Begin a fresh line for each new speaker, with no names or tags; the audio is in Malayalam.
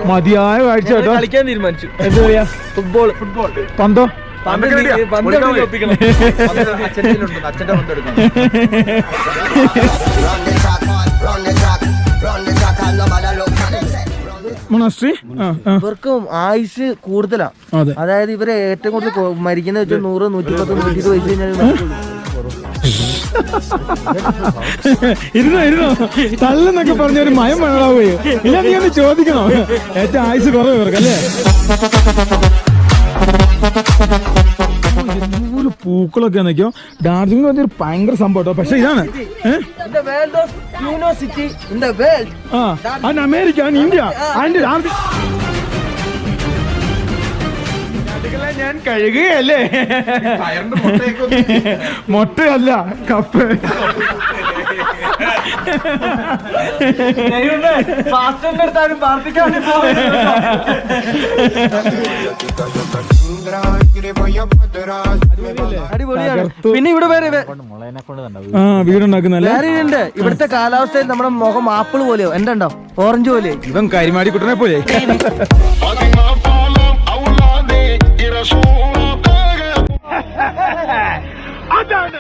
മതിയായ കാഴ്ച കേട്ടോ.
കളിക്കാൻ തീരുമാനിച്ചു.
എന്താ പറയാ?
ഫുട്ബോൾ.
പന്തോ? മൊണാസ്ട്രി
ഇവർക്കും ആയുസ് കൂടുതലാ. അതായത് ഇവരെ ഏറ്റവും കൂടുതൽ മരിക്കുന്ന വെച്ചാൽ 100, 110, 120 വയസ്സ് കഴിഞ്ഞാൽ
ഇരുന്നോ തള്ളെന്നൊക്കെ പറഞ്ഞൊരു മയം വേണാവുകയോ ഇല്ല. നീ ഒന്ന് ചോദിക്കണോ ഏറ്റവും ആയുസ് കുറവ് ഇവർക്കല്ലേ? ഇതുപോലെ പൂക്കളൊക്കെ നിൽക്കും. ഡാർജിലിംഗ് പറഞ്ഞൊരു ഭയങ്കര സംഭവം കേട്ടോ. പക്ഷെ ഇതാണ് അമേരിക്ക, ഇന്ത്യ അതിന്റെ ഞാൻ കഴുകുകയല്ലേ, മൊട്ടയല്ല കപ്പ്.
പിന്നെ ഇവിടെ
വീടുണ്ടാക്കുന്നല്ലേ.
ഇവിടുത്തെ കാലാവസ്ഥയിൽ നമ്മുടെ മുഖം ആപ്പിൾ പോലെയോ എന്റെ ഉണ്ടോ ഓറഞ്ച് പോലെയോ.
ഇവൻ കരിമാടി കുട്ടനെ പോലെ. അതാണ്